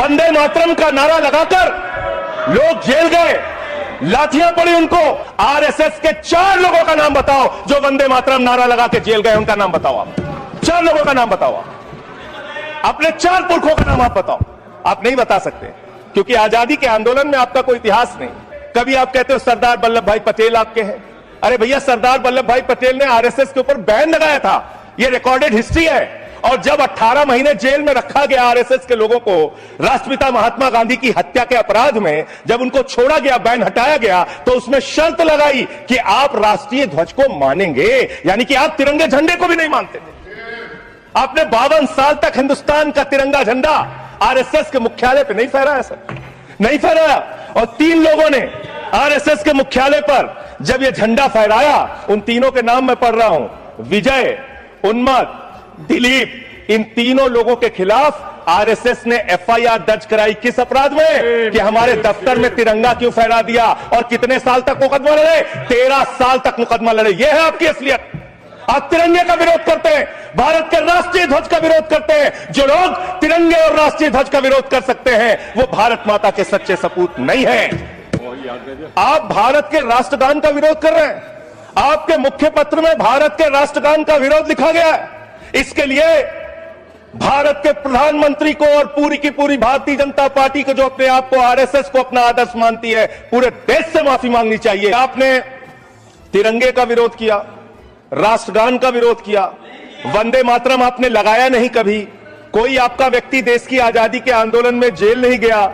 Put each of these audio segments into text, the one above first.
वंदे मातरम का नारा लगाकर लोग जेल गए, लाठियां पड़ी उनको। आरएसएस के 4 लोगों का नाम बताओ जो वंदे मातरम नारा लगा के जेल गए, उनका नाम बताओ आप। 4 लोगों का नाम बताओ आप, अपने 4 पुरखों का नाम आप बताओ। आप नहीं बता सकते क्योंकि आजादी के आंदोलन में आपका कोई इतिहास नहीं। कभी आप कहते हो सरदार वल्लभ भाई पटेल आपके हैं। अरे भैया, सरदार वल्लभ भाई पटेल ने आरएसएस के ऊपर बैन लगाया था, यह रिकॉर्डेड हिस्ट्री है। और जब 18 महीने जेल में रखा गया आरएसएस के लोगों को राष्ट्रपिता महात्मा गांधी की हत्या के अपराध में, जब उनको छोड़ा गया, बैन हटाया गया, तो उसमें शर्त लगाई कि आप राष्ट्रीय ध्वज को मानेंगे, यानी कि आप तिरंगे झंडे को भी नहीं मानते थे। आपने 52 साल तक हिंदुस्तान का तिरंगा झंडा आरएसएस के मुख्यालय पे नहीं फहराया सर, नहीं फहराया। और 3 लोगों ने आरएसएस के मुख्यालय पर जब यह झंडा फहराया, उन तीनों के नाम मैं पढ़ रहा हूं, विजय, उन्मत्त, दिलीप, इन तीनों लोगों के खिलाफ आरएसएस ने एफआईआर दर्ज कराई। किस अपराध में? कि हमारे दफ्तर में तिरंगा क्यों फहरा दिया। और कितने साल तक मुकदमा लड़े? 13 साल तक मुकदमा लड़े। यह है आपकी असलियत। आप तिरंगे का विरोध करते हैं, भारत के राष्ट्रीय ध्वज का विरोध करते हैं। जो लोग तिरंगे और राष्ट्रीय ध्वज का विरोध कर सकते हैं वो भारत माता के सच्चे सपूत नहीं है। आप भारत के राष्ट्रगान का विरोध कर रहे हैं। आपके मुख्य पत्र में भारत के राष्ट्रगान का विरोध लिखा गया है। इसके लिए भारत के प्रधानमंत्री को और पूरी की पूरी भारतीय जनता पार्टी को, जो अपने आप को आरएसएस को अपना आदर्श मानती है, पूरे देश से माफी मांगनी चाहिए। आपने तिरंगे का विरोध किया, राष्ट्रगान का विरोध किया, वंदे मातरम आपने लगाया नहीं कभी। कोई आपका व्यक्ति देश की आजादी के आंदोलन में जेल नहीं गया।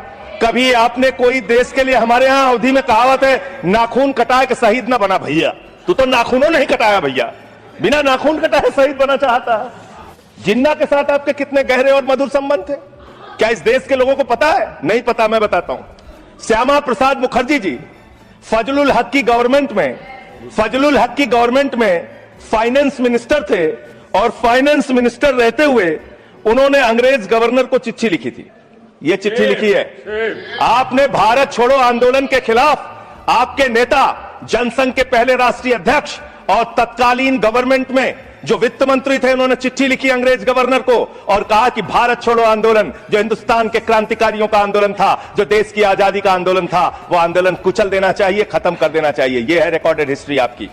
कभी आपने कोई देश के लिए, हमारे यहां अवधि में कहावत है, नाखून कटाए के शहीद ना बना भैया। तू तो नाखूनों नहीं कटाया भैया, बिना नाखून कटाए शहीद बना चाहता है। जिन्ना के साथ आपके कितने गहरे और मधुर संबंध थे, क्या इस देश के लोगों को पता है? नहीं पता, मैं बताता हूं। श्यामा प्रसाद मुखर्जी जी फजलुल हक की गवर्नमेंट में फाइनेंस मिनिस्टर थे, और फाइनेंस मिनिस्टर रहते हुए उन्होंने अंग्रेज गवर्नर को चिट्ठी लिखी थी। यह चिट्ठी लिखी है। आपने भारत छोड़ो आंदोलन के खिलाफ, आपके नेता, जनसंघ के पहले राष्ट्रीय अध्यक्ष और तत्कालीन गवर्नमेंट में जो वित्त मंत्री थे, उन्होंने चिट्ठी लिखी अंग्रेज गवर्नर को और कहा कि भारत छोड़ो आंदोलन, जो हिंदुस्तान के क्रांतिकारियों का आंदोलन था, जो देश की आजादी का आंदोलन था, वो आंदोलन कुचल देना चाहिए, खत्म कर देना चाहिए। यह है रिकॉर्डेड हिस्ट्री आपकी।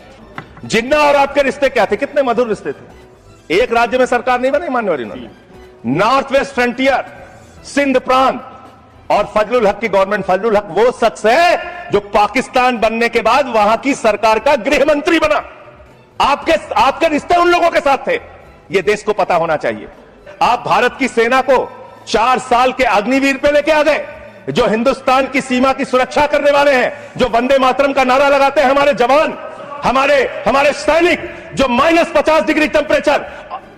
जिन्ना और आपके रिश्ते क्या थे? कितने मधुर रिश्ते थे। एक राज्य में सरकार नहीं बनाई मान्यवर इन्होंने, नॉर्थ वेस्ट फ्रंटियर, सिंध प्रांत, और फजलुल हक की गवर्नमेंट। फजलुल हक वो शख्स है जो पाकिस्तान बनने के बाद वहां की सरकार का गृह मंत्री बना। आपके रिश्ते उन लोगों के साथ थे, यह देश को पता होना चाहिए। आप भारत की सेना को 4 साल के अग्निवीर पे लेके आ गए, जो हिंदुस्तान की सीमा की सुरक्षा करने वाले हैं, जो वंदे मातरम का नारा लगाते हैं हमारे जवान, हमारे सैनिक, जो -50 डिग्री टेम्परेचर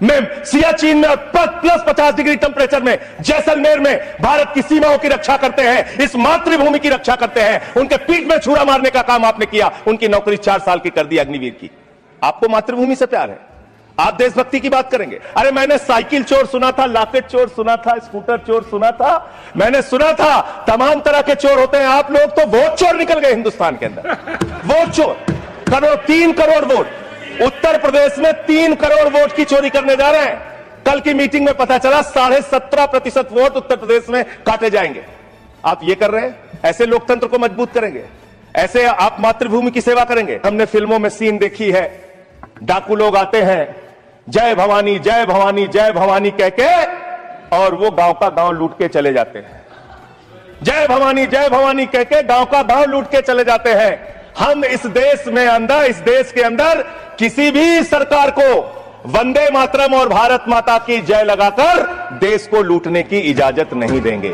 में सियाचिन में, प्लस 50 डिग्री टेम्परेचर में जैसलमेर में भारत की सीमाओं की रक्षा करते हैं, इस मातृभूमि की रक्षा करते हैं। उनके पीठ में छुरा मारने का काम आपने किया, उनकी नौकरी 4 साल की कर दी अग्निवीर की। आपको मातृभूमि से प्यार है, आप देशभक्ति की बात करेंगे। अरे मैंने साइकिल चोर सुना था, लॉकेट चोर सुना था, स्कूटर चोर सुना था, मैंने सुना था तमाम तरह के चोर होते हैं। आप लोग तो वोट चोर निकल गए हिंदुस्तान के अंदर। वोट चोर, 3 करोड़ वोट उत्तर प्रदेश में, 3 करोड़ वोट की चोरी करने जा रहे हैं। कल की मीटिंग में पता चला 17.5% वोट उत्तर प्रदेश में काटे जाएंगे। आप ये कर रहे हैं, ऐसे लोकतंत्र को मजबूत करेंगे? ऐसे आप मातृभूमि की सेवा करेंगे? हमने फिल्मों में सीन देखी है, डाकू लोग आते हैं, जय भवानी जय भवानी जय भवानी कह के, और वो गांव का गांव लूट के चले जाते हैं। जय भवानी कह के गांव का गांव लूट के चले जाते हैं। हम इस देश के अंदर किसी भी सरकार को वंदे मातरम और भारत माता की जय लगाकर देश को लूटने की इजाजत नहीं देंगे।